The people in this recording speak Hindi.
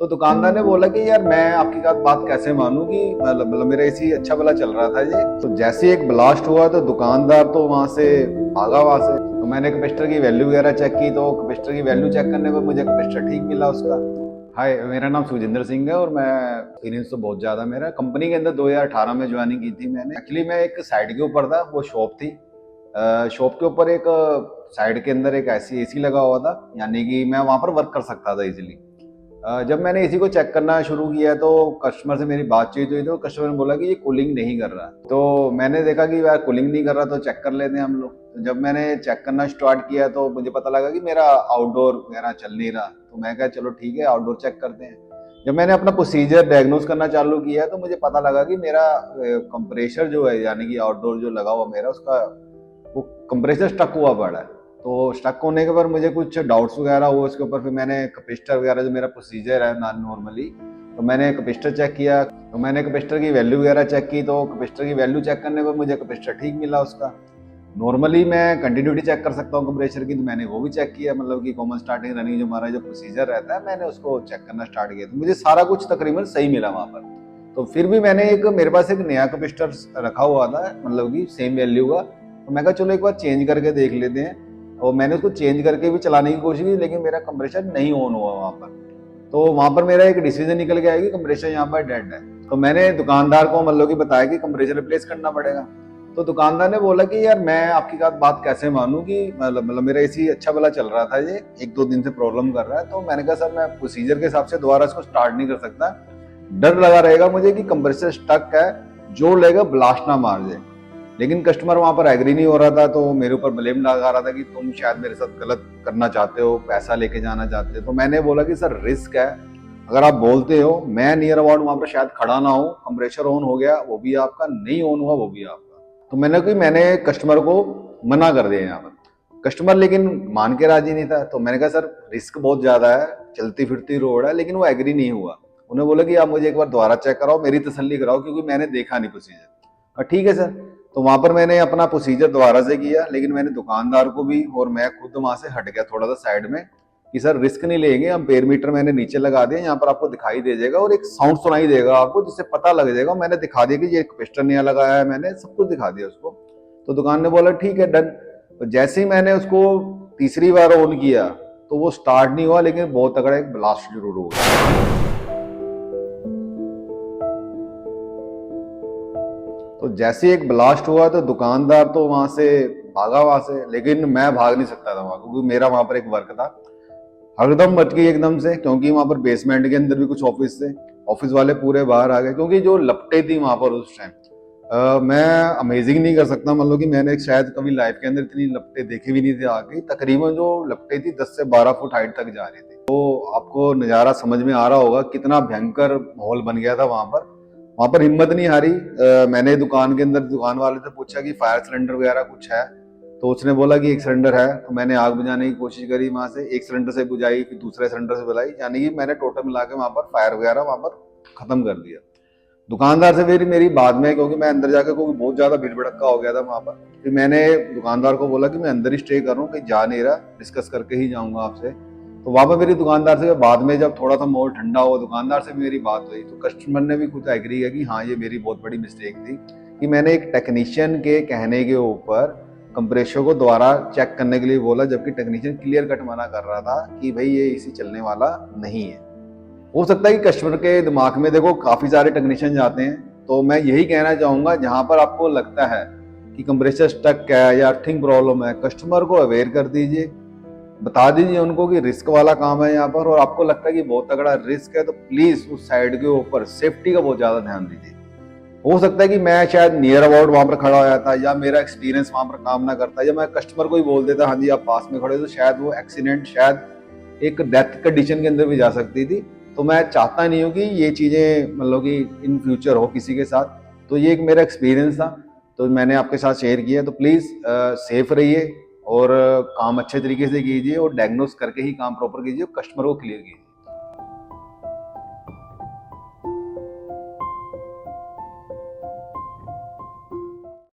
तो दुकानदार ने बोला कि यार मैं आपकी बात कैसे मानूं कि मतलब मेरा एसी अच्छा भला चल रहा था जी। तो जैसे ही एक ब्लास्ट हुआ तो दुकानदार तो वहां से भागा वहां से। तो मैंने कैपेसिटर की वैल्यू वगैरह चेक की तो कैपेसिटर की वैल्यू चेक करने पर मुझे कैपेसिटर ठीक मिला उसका। हाय, मेरा नाम सुजिंदर सिंह है और मैं एक्सपीरियंस तो बहुत ज़्यादा मेरा कंपनी के अंदर 2018 में ज्वाइनिंग की थी मैंने। एक्चुअली मैं एक साइड के ऊपर था, वो शॉप थी। शॉप के ऊपर एक साइड के अंदर एक ऐसी एसी लगा हुआ था, यानी कि मैं वहां पर वर्क कर सकता था इजीली। जब मैंने इसी को चेक करना शुरू किया तो कस्टमर से मेरी बातचीत हुई तो कस्टमर ने बोला कि ये कूलिंग नहीं कर रहा। तो मैंने देखा कि यार कूलिंग नहीं कर रहा तो चेक कर लेते हैं हम लोग। तो जब मैंने चेक करना स्टार्ट किया तो मुझे पता लगा कि मेरा आउटडोर मेरा चल नहीं रहा। तो मैं कहा चलो ठीक है, आउटडोर चेक करते हैं। जब मैंने अपना प्रोसीजर डायग्नोस करना चालू किया तो मुझे पता लगा कि मेरा कंप्रेशर जो है, यानी कि आउटडोर जो लगा हुआ मेरा, उसका वो कंप्रेसर स्टक हुआ पड़ा है। तो स्टक होने के बाद मुझे कुछ डाउट्स वगैरह हुए उसके ऊपर। फिर मैंने कैपेसिटर वगैरह, जो मेरा प्रोसीजर है नॉर्मली, तो मैंने कैपेसिटर चेक किया। तो मैंने कैपेसिटर की वैल्यू वगैरह चेक की तो कैपेसिटर की वैल्यू चेक करने पर मुझे कैपेसिटर ठीक मिला उसका। नॉर्मली मैं कंटिन्यूटी चेक कर सकता हूँ कंप्रेसर की, तो मैंने वो भी चेक किया, मतलब कि कॉमन स्टार्टिंग रनिंग जो हमारा जो प्रोसीजर रहता है मैंने उसको चेक करना स्टार्ट किया। तो मुझे सारा कुछ तकरीबन सही मिला वहां पर। तो फिर भी मैंने एक मेरे पास एक नया कैपेसिटर रखा हुआ था, मतलब कि सेम वैल्यू का। तो मैं कहा चलो एक बार चेंज करके देख लेते हैं। और मैंने उसको चेंज करके भी चलाने की कोशिश की, लेकिन मेरा कंप्रेसर नहीं ऑन हुआ वहां पर। तो वहां पर मेरा एक डिसीजन निकल गया कि कंप्रेसर यहाँ पर डेड है। तो मैंने दुकानदार को मतलब कि बताया कि कंप्रेसर रिप्लेस करना पड़ेगा। तो दुकानदार ने बोला कि यार मैं आपकी बात कैसे मानूं कि मतलब मेरा एसी अच्छा भला चल रहा था, ये एक दो दिन से प्रॉब्लम कर रहा है। तो मैंने कहा सर मैं प्रोसीजर के हिसाब से दोबारा इसको स्टार्ट नहीं कर सकता, डर लगा रहेगा मुझे कि कंप्रेसर स्टक है, जोर लेगा ब्लास्ट ना मार जाए। लेकिन कस्टमर वहां पर एग्री नहीं हो रहा था, तो मेरे ऊपर ब्लेम लगा रहा था कि तुम शायद मेरे साथ गलत करना चाहते हो, पैसा लेके जाना चाहते हो। तो मैंने बोला कि सर रिस्क है, अगर आप बोलते हो मैं नियर अबाउट वहां पर शायद खड़ा ना हो, कंप्रेसर ऑन हो गया वो भी आपका, नहीं ऑन हुआ वो भी आपका। तो मैंने कस्टमर को मना कर दिया यहाँ पर। कस्टमर लेकिन मान के राजी नहीं था। तो मैंने कहा सर रिस्क बहुत ज्यादा है, चलती फिरती रोड है, लेकिन वो एग्री नहीं हुआ। उन्हें बोला कि आप मुझे एक बार दोबारा चेक कराओ, मेरी तसल्ली कराओ, क्योंकि मैंने देखा नहीं प्रोसीजर। ठीक है सर। तो वहां पर मैंने अपना प्रोसीजर दोबारा से किया, लेकिन मैंने दुकानदार को भी और मैं खुद वहां से हट गया थोड़ा सा साइड में कि सर रिस्क नहीं लेंगे, हम पेर मीटर मैंने नीचे लगा दिया, यहाँ पर आपको दिखाई दे जाएगा और एक साउंड सुनाई देगा आपको, जिससे पता लग जाएगा। मैंने दिखा दिया कि ये कैपेसिटर नया लगाया है, मैंने सब कुछ दिखा दिया उसको। तो दुकान ने बोला ठीक है डन। तो जैसे ही मैंने उसको तीसरी बार ऑन किया तो वो स्टार्ट नहीं हुआ, लेकिन बहुत तगड़ा एक ब्लास्ट जरूर हो गया। तो जैसे एक ब्लास्ट हुआ तो दुकानदार तो वहां से भागा वहां से, लेकिन मैं भाग नहीं सकता था वहां, क्योंकि मेरा वहां पर एक वर्क था। हरदम मच गई एकदम से, क्योंकि वहां पर बेसमेंट के अंदर भी कुछ ऑफिस थे। ऑफिस वाले पूरे बाहर आ गए, क्योंकि जो लपटें थी वहां पर उस टाइम, मैं अमेजिंग नहीं कर सकता, मतलब कि मैंने शायद कभी लाइफ के अंदर इतनी लपटें देखी भी नहीं थी आगे। तकरीबन जो लपटें थी 10 से 12 फुट हाइट तक जा रही थी। तो आपको नज़ारा समझ में आ रहा होगा कितना भयंकर माहौल बन गया था वहां पर। वहां पर हिम्मत नहीं हारी। मैंने दुकान के अंदर दुकान वाले से पूछा कि फायर सिलेंडर वगैरह कुछ है। तो उसने बोला कि एक सिलेंडर है। तो मैंने आग बुझाने की कोशिश करी, वहां से एक सिलेंडर से बुझाई, फिर दूसरे सिलेंडर से बुझाई, यानी कि मैंने टोटल मिला के वहां पर फायर वगैरह वहां पर खत्म कर दिया। दुकानदार से फिर मेरी बाद में, क्योंकि मैं अंदर जाकर, क्योंकि बहुत ज्यादा भीड़ भड़क्का हो गया था वहां पर, फिर मैंने दुकानदार को बोला कि मैं अंदर ही स्टे कर रहा हूँ, कहीं जा नहीं रहा, डिस्कस करके ही जाऊंगा आपसे। तो वहां पर मेरी दुकानदार से बाद में जब थोड़ा सा माहौल ठंडा हुआ, दुकानदार से भी मेरी बात हुई, तो कस्टमर ने भी खुद एग्री किया कि हाँ ये मेरी बहुत बड़ी मिस्टेक थी कि मैंने एक टेक्नीशियन के कहने के ऊपर कंप्रेसर को दोबारा चेक करने के लिए बोला, जबकि टेक्नीशियन क्लियर कट मना कर रहा था कि भाई ये इसी चलने वाला नहीं है। हो सकता है कि कस्टमर के दिमाग में देखो काफी सारे टेक्नीशियन जाते हैं। तो मैं यही कहना चाहूंगा, जहां पर आपको लगता है कि कंप्रेसर स्टक है या अर्थिंग प्रॉब्लम है, कस्टमर को अवेयर कर दीजिए, बता दीजिए उनको कि रिस्क वाला काम है यहाँ पर, और आपको लगता है कि बहुत तगड़ा रिस्क है तो प्लीज उस साइड के ऊपर सेफ्टी का बहुत ज्यादा ध्यान दीजिए। हो सकता है कि मैं शायद नियर अबाउट वहां पर खड़ा होया था, या मेरा एक्सपीरियंस वहां पर काम ना करता, या मैं कस्टमर को ही बोल देता हाँ जी आप पास में खड़े हो, तो शायद वो एक्सीडेंट शायद एक डेथ कंडीशन के अंदर भी जा सकती थी। तो मैं चाहता नहीं हूँ कि ये चीजें मतलब कि इन फ्यूचर हो किसी के साथ। तो ये एक मेरा एक्सपीरियंस था, तो मैंने आपके साथ शेयर किया। तो प्लीज सेफ रहिए और काम अच्छे तरीके से कीजिए, और डायग्नोस करके ही काम प्रॉपर कीजिए, कस्टमर को क्लियर कीजिए।